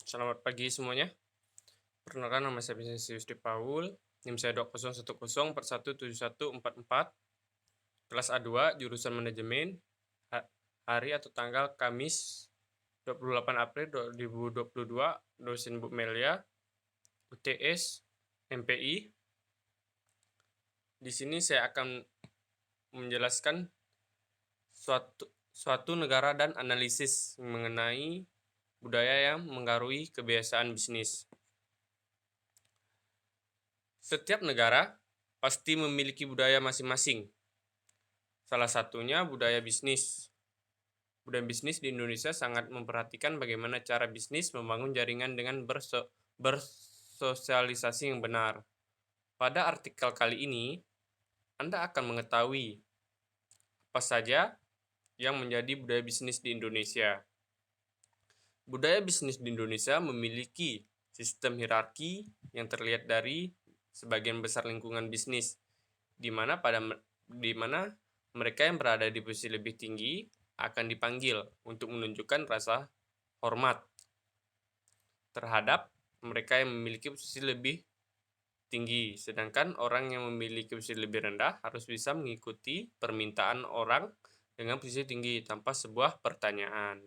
Selamat pagi semuanya. Perkenalkan nama saya Vincentius de Paul. NIM saya 2010417144. Kelas A2 jurusan manajemen. Hari atau tanggal Kamis 28 April 2022. Dosen Bu Melia, UTS, MPI. Di sini saya akan menjelaskan suatu negara dan analisis mengenai budaya yang mengaruhi kebiasaan bisnis. Setiap negara pasti memiliki budaya masing-masing. Salah satunya budaya bisnis. Budaya bisnis di Indonesia sangat memperhatikan bagaimana cara bisnis membangun jaringan dengan bersosialisasi yang benar. Pada artikel kali ini, Anda akan mengetahui apa saja yang menjadi budaya bisnis di Indonesia. Budaya bisnis di Indonesia memiliki sistem hierarki yang terlihat dari sebagian besar lingkungan bisnis, di mana mereka yang berada di posisi lebih tinggi akan dipanggil untuk menunjukkan rasa hormat terhadap mereka yang memiliki posisi lebih tinggi, sedangkan orang yang memiliki posisi lebih rendah harus bisa mengikuti permintaan orang dengan posisi tinggi tanpa sebuah pertanyaan.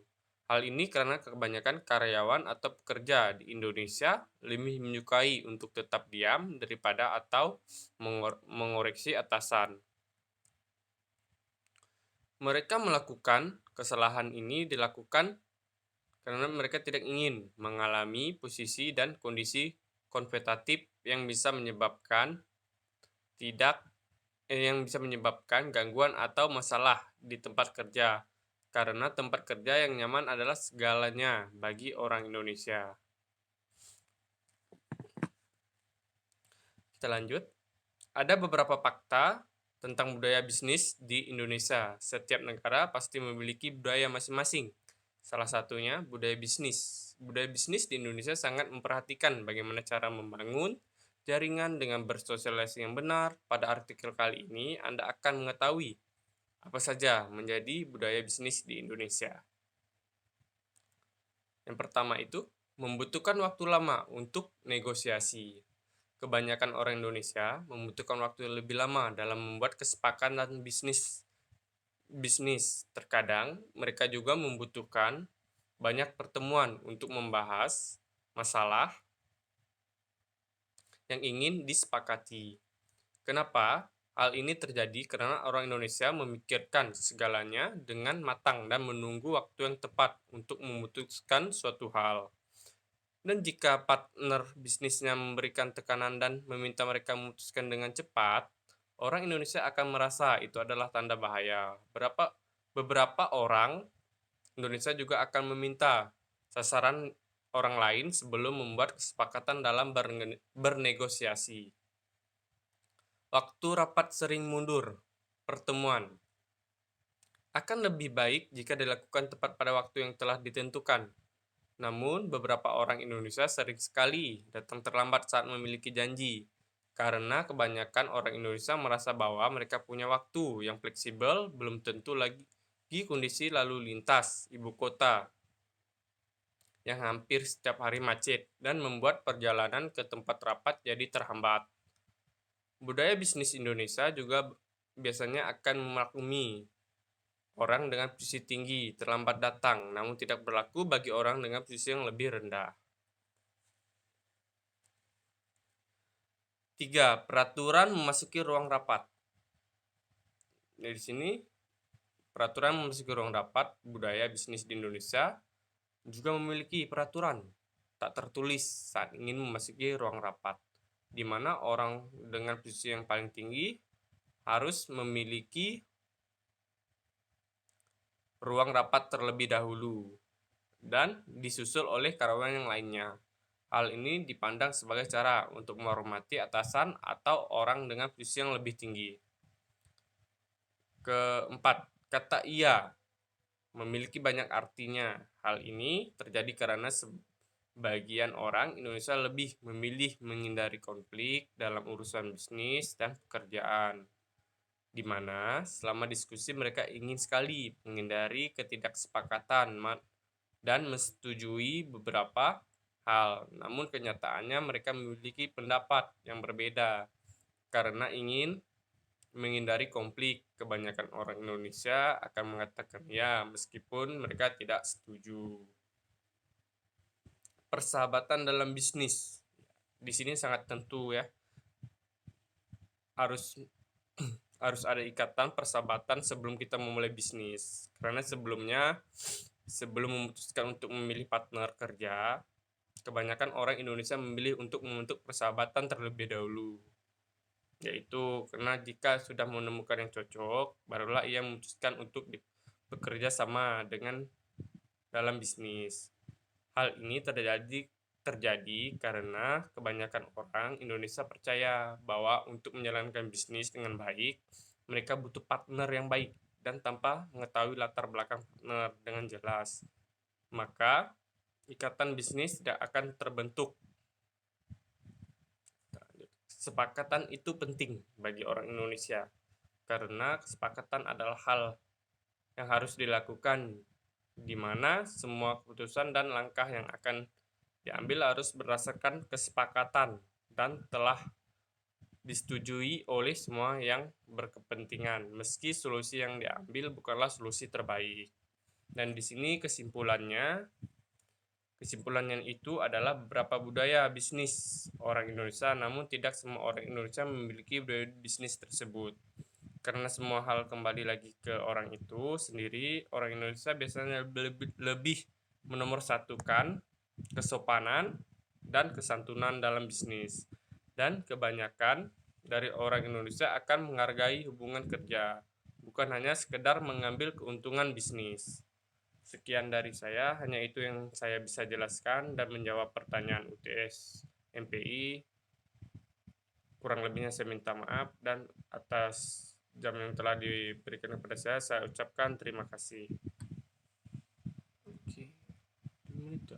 Hal ini karena kebanyakan karyawan atau pekerja di Indonesia lebih menyukai untuk tetap diam daripada atau mengoreksi atasan. Mereka melakukan kesalahan ini dilakukan karena mereka tidak ingin mengalami posisi dan kondisi kompetitif yang bisa menyebabkan gangguan atau masalah di tempat kerja. Karena tempat kerja yang nyaman adalah segalanya bagi orang Indonesia. Kita lanjut. Ada beberapa fakta tentang budaya bisnis di Indonesia. Setiap negara pasti memiliki budaya masing-masing. Salah satunya budaya bisnis. Budaya bisnis di Indonesia sangat memperhatikan bagaimana cara membangun jaringan dengan bersosialisasi yang benar. Pada artikel kali ini, Anda akan mengetahui apa saja menjadi budaya bisnis di Indonesia. Yang pertama itu, membutuhkan waktu lama untuk negosiasi. Kebanyakan orang Indonesia membutuhkan waktu lebih lama dalam membuat kesepakatan bisnis. Terkadang mereka juga membutuhkan banyak pertemuan untuk membahas masalah yang ingin disepakati. Kenapa? Hal ini terjadi karena orang Indonesia memikirkan segalanya dengan matang dan menunggu waktu yang tepat untuk memutuskan suatu hal. Dan jika partner bisnisnya memberikan tekanan dan meminta mereka memutuskan dengan cepat, orang Indonesia akan merasa itu adalah tanda bahaya. Beberapa orang Indonesia juga akan meminta sasaran orang lain sebelum membuat kesepakatan dalam bernegosiasi. Waktu rapat sering mundur. Pertemuan akan lebih baik jika dilakukan tepat pada waktu yang telah ditentukan. Namun, beberapa orang Indonesia sering sekali datang terlambat saat memiliki janji, karena kebanyakan orang Indonesia merasa bahwa mereka punya waktu yang fleksibel, belum tentu lagi kondisi lalu lintas ibu kota yang hampir setiap hari macet dan membuat perjalanan ke tempat rapat jadi terhambat. Budaya bisnis Indonesia juga biasanya akan memaklumi orang dengan posisi tinggi terlambat datang, namun tidak berlaku bagi orang dengan posisi yang lebih rendah. 3. Peraturan memasuki ruang rapat. Di sini, peraturan memasuki ruang rapat budaya bisnis di Indonesia juga memiliki peraturan tak tertulis saat ingin memasuki ruang rapat, di mana orang dengan posisi yang paling tinggi harus memiliki ruang rapat terlebih dahulu dan disusul oleh karyawan yang lainnya. Hal ini dipandang sebagai cara untuk menghormati atasan atau orang dengan posisi yang lebih tinggi. Keempat, kata iya memiliki banyak artinya. Hal ini terjadi karena sebagian orang Indonesia lebih memilih menghindari konflik dalam urusan bisnis dan pekerjaan, di mana selama diskusi mereka ingin sekali menghindari ketidaksepakatan dan menyetujui beberapa hal. Namun kenyataannya mereka memiliki pendapat yang berbeda karena ingin menghindari konflik. Kebanyakan orang Indonesia akan mengatakan ya meskipun mereka tidak setuju. Persahabatan dalam bisnis. Di sini sangat tentu ya. Harus harus ada ikatan persahabatan sebelum kita memulai bisnis. Karena sebelum memutuskan untuk memilih partner kerja, kebanyakan orang Indonesia memilih untuk membentuk persahabatan terlebih dahulu. Yaitu karena jika sudah menemukan yang cocok, barulah ia memutuskan untuk bekerja sama dengan dalam bisnis. Hal ini terjadi karena kebanyakan orang Indonesia percaya bahwa untuk menjalankan bisnis dengan baik, mereka butuh partner yang baik dan tanpa mengetahui latar belakang partner dengan jelas, maka ikatan bisnis tidak akan terbentuk. Kesepakatan itu penting bagi orang Indonesia karena kesepakatan adalah hal yang harus dilakukan di mana semua keputusan dan langkah yang akan diambil harus berdasarkan kesepakatan dan telah disetujui oleh semua yang berkepentingan, meski solusi yang diambil bukanlah solusi terbaik. Dan di sini kesimpulannya itu adalah beberapa budaya bisnis orang Indonesia, namun tidak semua orang Indonesia memiliki budaya bisnis tersebut. Karena semua hal kembali lagi ke orang itu sendiri, orang Indonesia biasanya lebih menomorsatukan kesopanan dan kesantunan dalam bisnis. Dan kebanyakan dari orang Indonesia akan menghargai hubungan kerja, bukan hanya sekedar mengambil keuntungan bisnis. Sekian dari saya, hanya itu yang saya bisa jelaskan dan menjawab pertanyaan UTS MPI. Kurang lebihnya saya minta maaf, dan atas jam yang telah diberikan kepada saya ucapkan terima kasih. Oke, 2 menit.